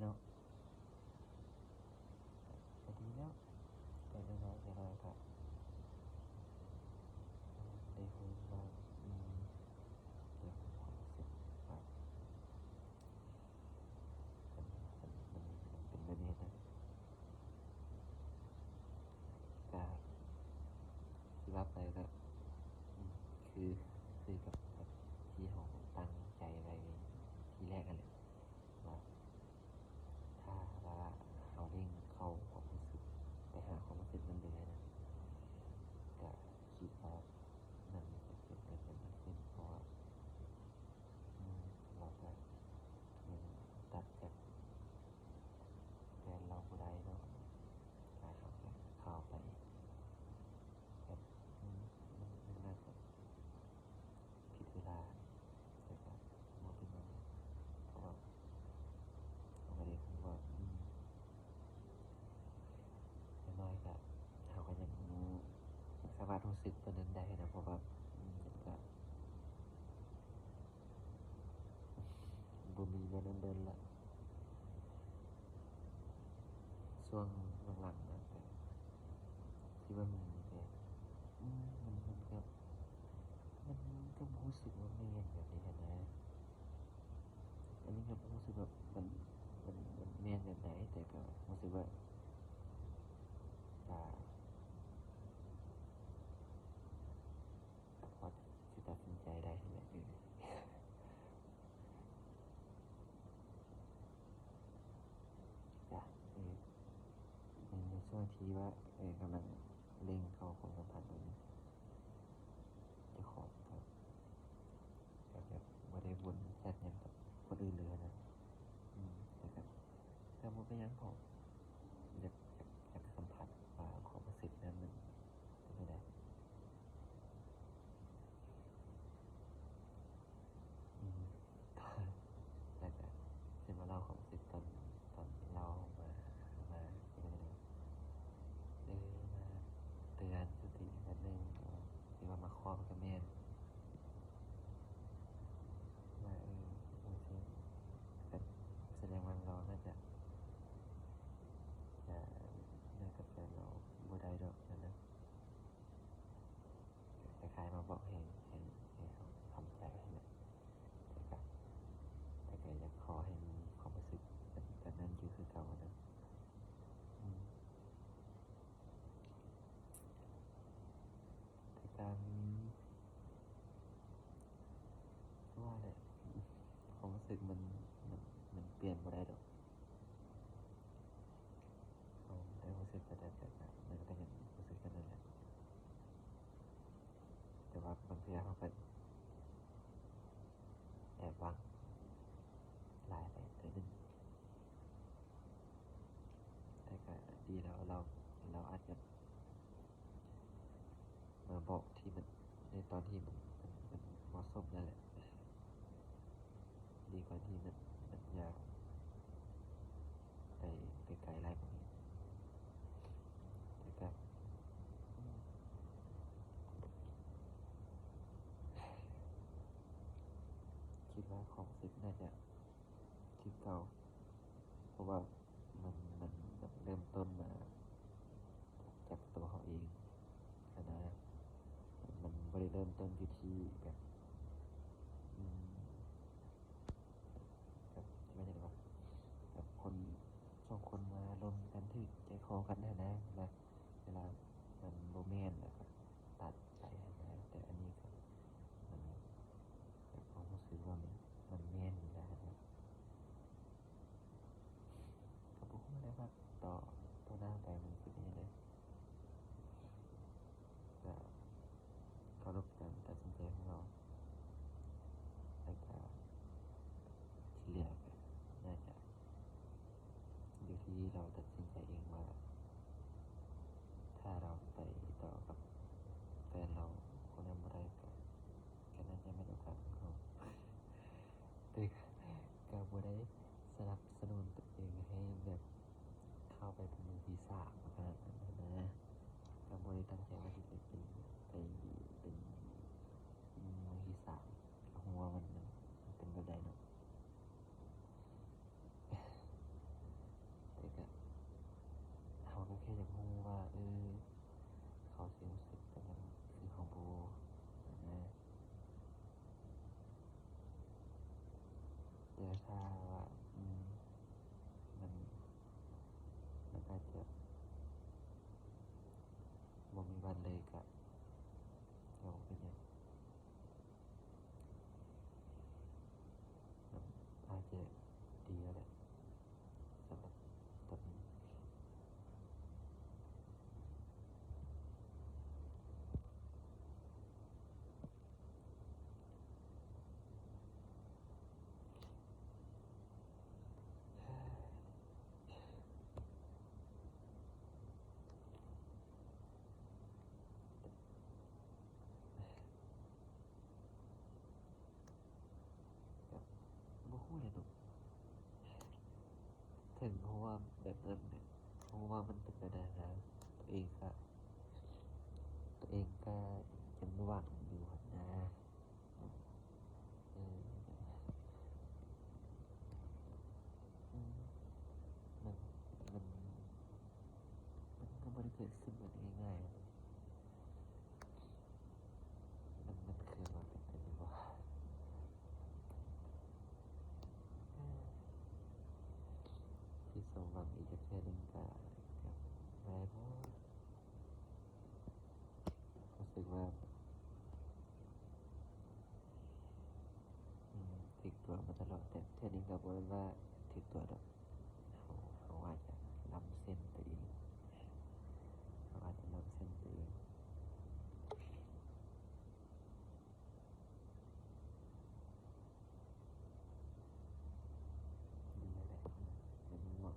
เนาะก็ดีแล้วแต่น้อยๆน้อยๆก็ได้คุยว่าเกี่ยวกับความรู้สึกว่ามันเป็นแบบนี้นะก็ที่ว่าไปก็คือคือกับที่เราตั้งใจไว้ทีแรกกันเลยว่าถ้าว่าเราเร่งเข้าความรู้สึกไปหาความรู้สึกนั้นเลยนะก็คิดว่ามันจะเกิดเป็นขึ้นเพราะว่าเราจะยังตัดจากแฟนเราผู้ใดเนาะถ้าเขาจะเข้าไปแบบมันน่าจะผิดเวลาแต่ก็มองเป็นมันเพราะว่าเราไม่ได้รู้ว่าน้อยๆก็เขาก็ยังสามารถรู้สึกตัวนั้นได้นะเพราะว่ามันก็บ่มีมานั้นเดินละช่วงหลังๆนะแต่ที่ว่ามีแต่มันก็รู้สึกว่าแม่นแบบนี้นะอันนี้ก็รู้สึกแบบมันแม่นแบบไหนแต่ก็รู้สึกว่าอ่าพอที่ตัดสินใจได้แหละจ้ะในช่วงที่ว่ากำลังเร่งเข้าความสัมพันธ์ตรงนี้เจะของก็แบบไม่ได้วนแชทอย่างกับคนอื่นเลยนะแต่ก็แต่มันก็ยังผมอยากสัมผัสว่าความรู้สึกนั้นมันเป็นยังไงอืมแต่ก็จะมาเล่าความรู้สึกตอนเรามาเป็นยังไงมาเตือนสติกันหนึ่งที่ว่ามาครอบกับแม่ว่าบางทีแต่แสดงว่าเราน่าจะเลิกกับแฟนเราบ่ได้ดอกนะคล้ายๆมาบอกให้เขาทำใจให้แหละแต่ก็อยากขอให้มีความรู้สึกแบบนั้นอยู่คือเก่านะแต่การว่าแหละความรู้สึกมันมันเปลี่ยนบ่ได้ดอกเราได้รู้สึกแต่มันก็ยังรู้สึกกันนั่นแหละแต่ว่าบางทีเขาก็แอบหวังหลายไปแต่นึงแต่ก็ดีแล้วเราอาจจะมาบอกที่มันในตอนที่มันเหมาะสมนั่นแหละดีกว่าที่มันยาวไปไกลไล่พวกนี้แต่ก็คิดว่าของสึกน่าจะที่เก่าเพราะว่ามันเริ่มต้นมาจากตัวเขาเองนะมันไม่ได้เริ่มต้นอยู่ที่แบบแบบไม่ใช่หรอแบบคนสองคนมาลงกันถึงใจคอกันนะเวลามันโรแมนต์แล้วก็ตัดไปนะแต่อันนี้ก็มันแบบความรู้สึกว่ามันแม่นอยู่แล้วนะ านเลยก็เราเป็นยังอาจจะดีแล้วแหละสำหรับตอนนี้แบบบ่ฮู้เลยลูกถึงเพราะว่าแบบนั้นเนี่ยเพราะว่ามันเป็นไปได้แล้วตัวเองก็ยังหวังอยู่นะเอออืมมันมันมันก็ไม่ได้เกิดขึ้นแบบง่ายๆนะมันคือว่าเป็นไปได้ว่าที่สมหวังอีกจะแค่ดึงกากับอะไรเพราะรู้สึกว่าติดตัวมาตลอดแต่แค่นี้ก็บอกว่าติดตัวดอกเขาอาจจะล้ำเส้นตัวเองเขาอาจจะล้ำเส้นตัวเองดีแล้วแหละเป็นเหมาะ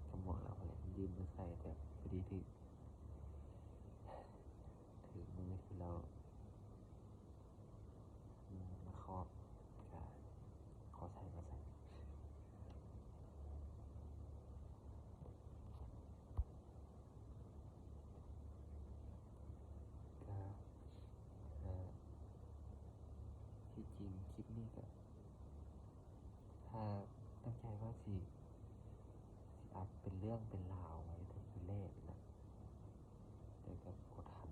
กับเหมาะเราเลยยืมมาใส่แต่พอดีถือมือที่เรามาครอบกับขอใส่มาใส่ก็เอ่อที่จริงคลิปนี้ก็ถ้าตั้งใจว่าสิอัดเป็นเรื่องเป็นราวไว้ตั้งแต่แรกนะแต่ก็พอทัน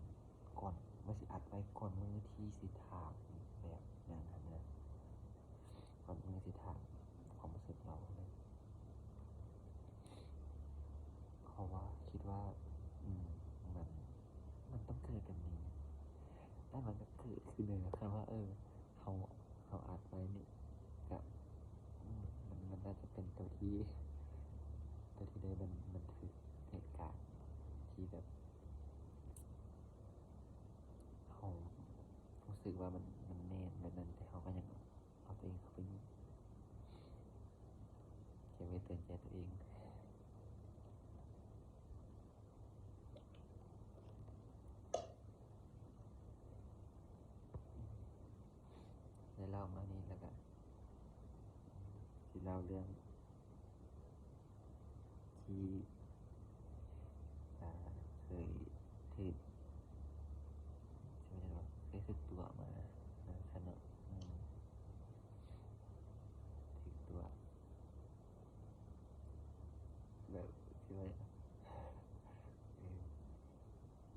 ก่อนว่าสิอัดไว้ก่อนมือที่สิถามแบบนั้นนะก่อนมือสิถามความรู้สึกเราเลยเพราะว่าคิดว่าอืมมันมันต้องเกิดแบบนี้แต่มันก็เกิดขึ้นเลยนะครับว่าเขาเขาอัดไว้นี่กับมันน่าจะเป็นตัวที่ได้มันคือเหตุการณ์ที่แบบเขารู้สึกว่ามันแน่นแบบนั้นแต่เขาก็ยังเอาตัวเองเข้าไปยุ่งเก็บไว้เตือนใจตัวเองได้เล่ามานี่แล้วก็ที่เล่าเรื่องที่เคยถือใช่ไหมครับเคยถือตัวมาขนมถือตัวแบบที่ว่าเออ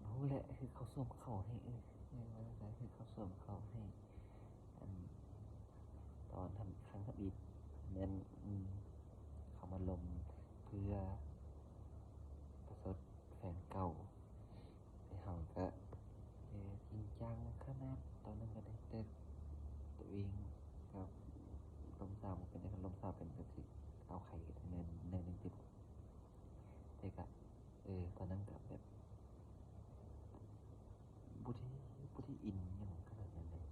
รู้แหละคือเขาส่งเขาให้ไม่ว่าอะไรคือเขาส่งเขาให้อันตอนทำครั้งทำอีกนั้นเขามาลงเพื่อประชดแฟนเก่าไอ้เขาก็จริงจังขนาดตอนนั้นก็ได้แต่ตัวเองกับลมสาวเป็นได้ลมสาวเป็นก็คือเอาไข่เนินติดแต่ก็ตอนนั้นกับแบบบุที่บุที่อินอย่างขนาดนั้นเลย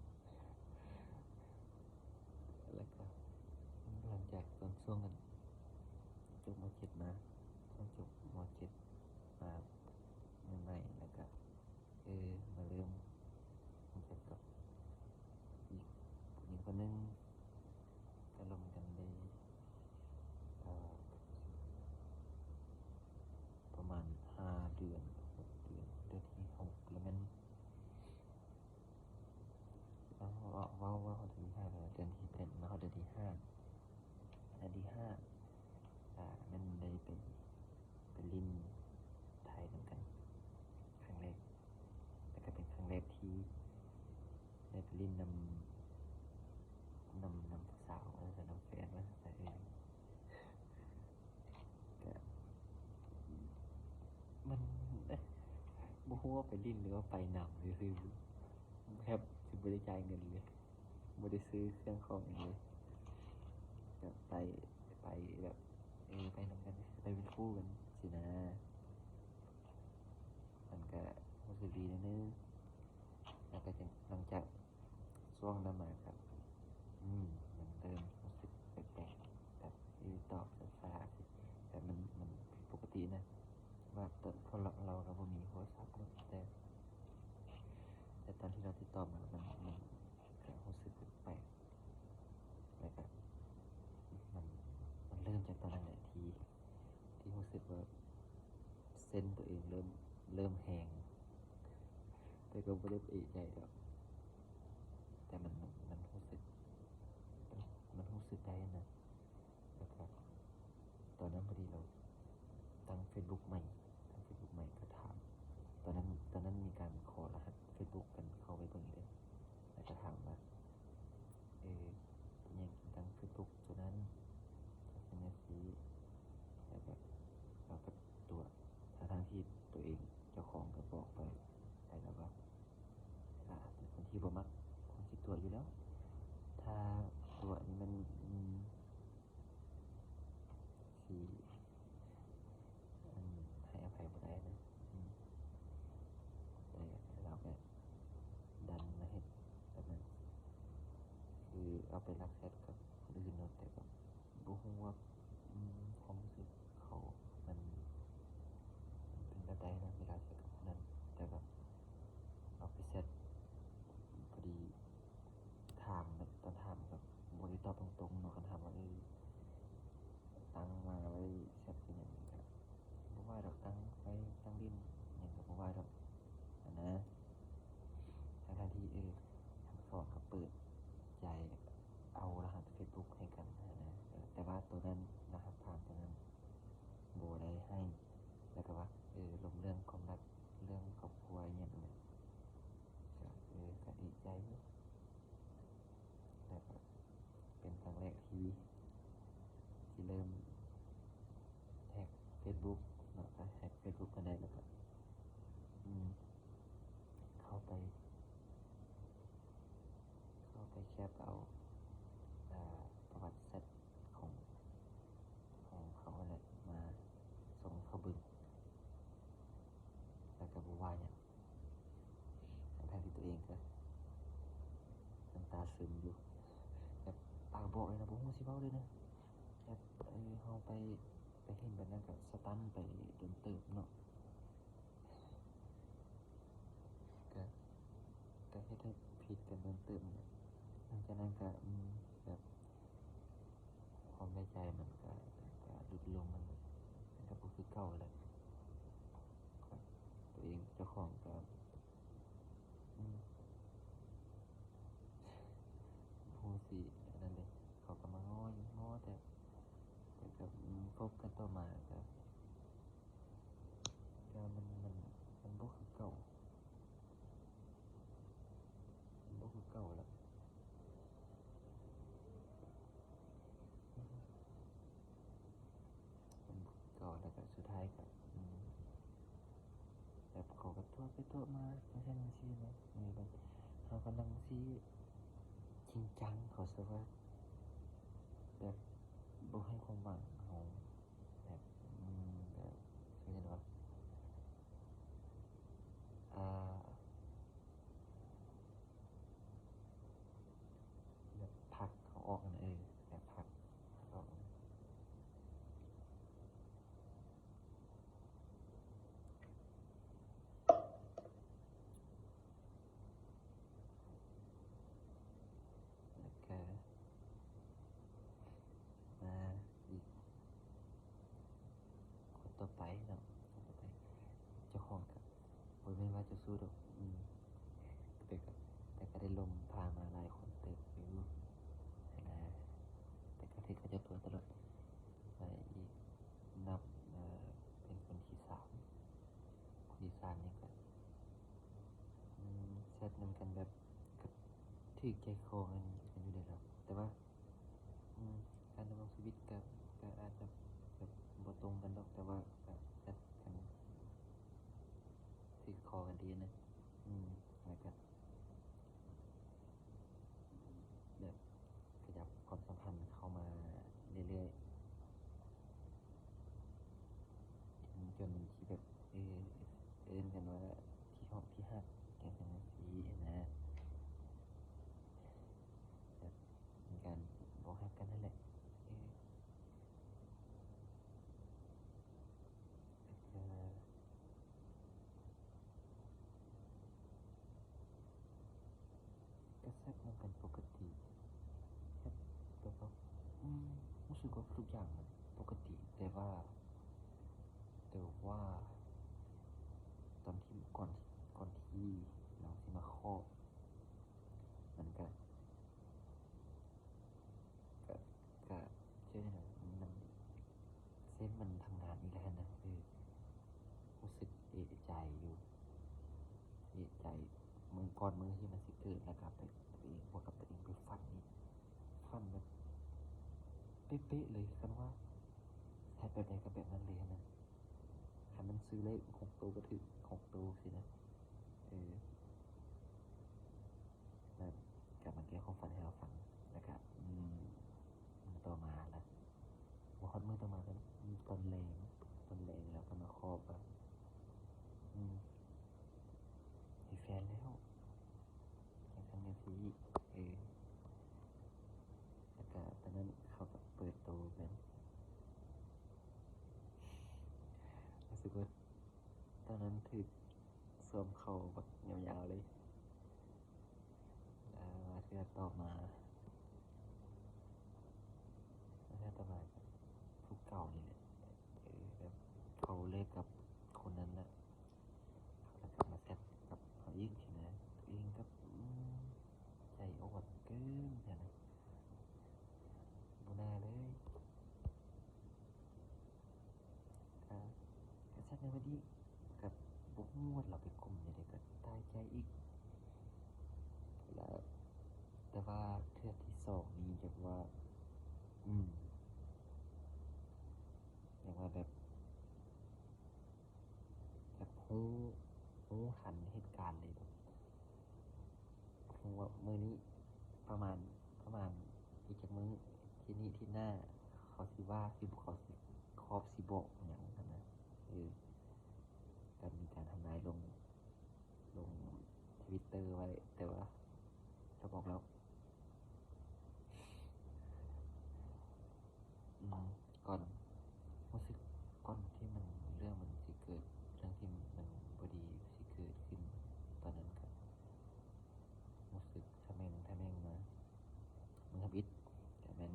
แล้วก็หลังจากตอนช่วงกันจบม .7 มาช่วงจบม .7 มาใหม่ๆแล้วก็มาเริ่มรู้จักกับอีกผู้หญิงคนหนึงก็ลงกันได้ประมาณ5 เดือน6 เดือนที่6แล้วมันว่าเขาเดือนที่5แล้วเดือนที่มาเขาเดือนที่ 5นั่นได้เป็นลิ้นไทยเหมือนกันครั้งแรกแต่ก็เป็นครั้งแรกที่ได้ไปลิ้นนำผู้สาวแต่นำแฟนว่าแต่ก็มันโมโห ว่าไปลิ้นหรือว่าไปนำซื้อแทบสิบริจ่ายเงินเลยบริซื้อเครื่องของอย่างเลยแบบไปแบบไปนำกันไปเป็นคู่กันสินะมันก็รู้สึกดีนะนึงแล้วก็จะหลังจากช่วงนั้นมาครับมันเริ่มรู้สึกแปลกๆแบบตอบช้าๆแต่มันผิดปกตินะว่าตอนพอเราบ่มีโทรศัพท์เนอะแต่ตอนที่เราติดต่อมามันก็รู้สึกแปลกๆแล้วก็มันมันเริ่มจากตอนนั้นแหละที่รู้สึกว่าเส้นตัวเองเริ่มแหงแต่ก็ไม่ได้เอะใจหรอกแต่มันรู้สึกมันรู้สึกได้นะแล้วก็ตอนนั้นพอดีเราตั้ง Facebook ใหม่ก็ถามตอนนั้นมีการขอรหัส Facebook กันเข้าไปเบิ่งเลยแล้วก็ถามว่ายังตั้ง Facebook ตัวนั้นจะเป็นยังไงแล้วก็เราก็ตัวทั้งที่ตัวเองเจ้าของก็บอกไปแล้วว่าเป็นคนที่บ่มักคนที่ตัวอยู่แล้วถ้าตัวนี้มันสีให้อภัยบ่ได้นะแต่เราก็ดันมาเห็นแบบนั้นคือเอาไปรักแชทกับคนอื่นเนาะแต่ก็บ่ฮู้ว่าความรู้สึกเขามันเป็นแบบใดนะเวลาแชทกับคนนั้นแต่แบบเอาไปแชทพอดีถามแบบตอนถามแบบบ่ได้ตอบตรงๆเนาะคันถามว่าตั้งมาไว้แชทเป็นหยังก็บ่ว่าดอกตั้งไว้ตั้งเล่นหยังก็บ่ว่าดอกนะทั้งที่ทั้งสองก็เปิดใจเอารหัส Facebook ให้กันนะแต่ว่าตัวนั้นรหัสผ่านตัวนั้นบ่ได้ให้แล้วก็ว่าลงเรื่องความรักเรื่องครอบครัวอย่างเงี้ยก็ก็ดีใจอยู่แล้วก็เป็นครั้งแรกที่เริ่มแท็ก Facebook เนาะก็แท็ก Facebook กันได้แล้วก็เข้าไปแคปเอาประวัติแชทของเขาแหละมาส่งเขาเบิ่งแล้วก็บ่ว่าหยังทั้งที่ตัวเองก็น้ำตาซึมอยู่แบบปากบอกเลยนะบ่ฮู้สิเว้าเลยนะแบบเฮาไปเห็นแบบนั้นก็สตันไปโดนเติบเนาะก็เฮ็ดให้ผิดกันโดนเติบเนี่ยหลังจากนั้นก็แบบความในใจมันก็ลดลงมันก็บ่คือเก่าแล้วก็ตัวเองเจ้าของก็อืมบ่สิอันนั้นเลยเขาก็มาง้ออยู่ง้อแต่ก็คบกันต่อมาก็มันบ่คือเก่ามันบ่คือเก่าแล้วมันบ่คือเก่าแล้วก็สุดท้ายก็แบบเขาก็โทษไปโทษมาจังซั่นจังซี่นะแบบเขากำลังสิจริงจังเขาซะว่าแบบบ่ให้ความหวังเขาแบบแบบคือจั่งใดวะอ่าแบบผลักเขาออกนั่นแบบผลักเขาออกแล้วก็มาอีกคนต่อไปเนาะคนต่อไปเจ้าของก็บ่แม่นว่าจะสู้ดอกแต่ก็ได้ลมพามาหลายคนเติบอยู่นะแต่ก็ถือเขาเจ้าตัวตลอดอีกนับเป็นคนที่สามนี่ก็แชตนำกันแบบก็ถูกใจคอกันอยู่เดะล่ะแต่ว่าการดำรงชีวิตก็อาจจะแบบบ่ตรงกันดอกแต่ว่าก็แชตกันถูกคอกันดี ก็แซ่บมันเป็นปกติแค่แบบว่ารู้สึกว่าทุกอย่างมันปกติแต่ว่าตอนที่ก่อนที่เราที่มาครอบมันก็ก็เชื่อไหมมันเส้นมันทำงานอีกแล้วนะรู้สึกเอะใจอยู่เอะใจมือที่มันสิเกิดแล้วกับตัวเองบวกกับตัวเองไปฝันแบบเป๊ะๆเลยกันว่าแทบแบบใดกับแบบนั้นเลยนะถ้ามันซื้อเลข6 ตัวก็ถึง6 ตัวสินะแบบกับมันแก้ความฝันให้เราฟังนะครับต่อมาแล้วมือต่อมากันตอนแรงแล้วก็มาครอบแบบมีแฟนแล้วยังทำงานซีแล้วก็ตอนนั้นเขาก็เปิดตัวกันรู้สึกว่าตอนนั้นถือสวมเขาแบบยาวๆเลยเทือต่อมาผู้เก่านี่แหละแบบเขาเลิกกับคนนั้นแล้วเขากลับมาแซดกับเขาอีกใช่ไหมตัวเองก็ใจอ่อนเกินใช่ไหมบูน่าเลยก็แซดในวันนี้กับบุกงวดเราไปกลุ่มอย่างไรก็ตายใจอีกแล้วแต่ว่าเทือกที่2นี้จากว่าอย่างว่าแบบหูหันเหตุการณ์เลยแบบหูว่ามือนี้ประมาณอีกจากมือที่นี่ที่หน้าเขาสิว่าสิบุเขาสิครอบสิบอกอย่างนั้นนะการมีการทำนายลงTwitter ไว้แต่ว่าจะบอกแล้วก่อนรู้สึกก่อนที่เรื่องมันสิเกิดเรื่องที่มันบดีสิเกิดขึ้นตอนนั้นครับรู้สึกถ้าแม่งมามึงทำอิฐแต่แม่ง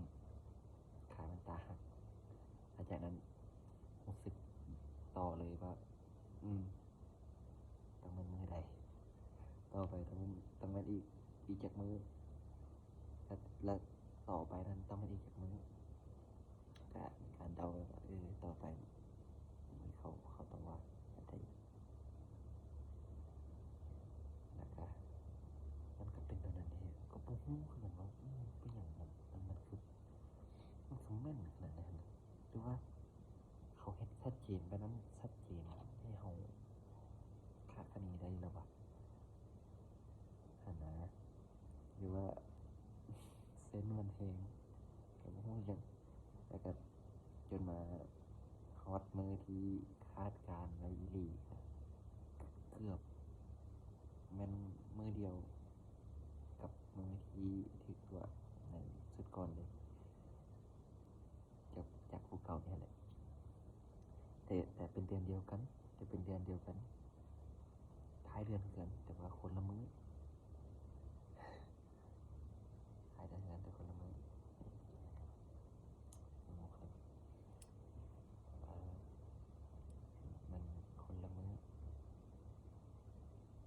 ขามันตาหักหลังจากนั้นรู้สึกต่อเลยว่าต้องมันมือใดต่อไปต้องมันอีกจากมือและต่อไปนั้นต้องมันอีกจากมือการเดาว่าต่อไปเขาต้องว่าอะไรนะคะมันก็เป็นตอนนั้นเองก็ปุ๊บคือมันว่าเป็นอย่างมันคือมันสมแม่นขนาดนั้นหรือว่าเขาเห็นชัดเจนไปนั้นชัดเจนให้เขาคาดคะเนได้แล้วว่านะหรือว่าเซนมันเองกับพูดอย่างแล้วก็จนมาฮอตมือที่คาดการไว้อีหลีเกือบแม่นมือเดียวกับมือที่ถือตัวในสุดก่อนเลยจากภูเก่าเนี่ยแหละแต่เป็นเดือนเดียวกันท้ายเดือนเหมือนกันแต่ว่าคนละมื้อท้ายเดือนเหมือนกันแต่คนละมื้อครับมันคนละมื้อ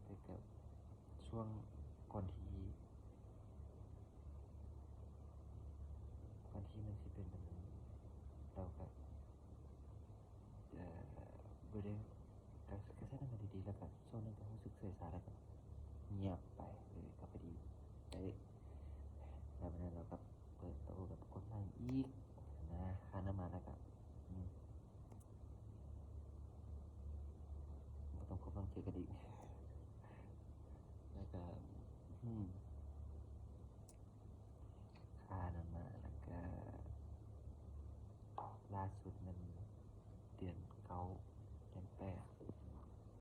แต่กับช่วงก่อนที่มันสิเป็นแบบนี้เราก็บ่ได้ก็ใช้ตั้งแต่ดีๆแล้วกันช่วงนั้นก็รู้สึกเสียสาแล้วก็เงียบไปก็พอดีแล้ววันนั้นเราก็เปิดโต๊ะกับคนนั่งอีกนะค่าน้ำมันแล้วก็ไม่ต้องเจอกันอีกแล้วก็ค่าน้ำมันแล้วก็ล่าสุดมัน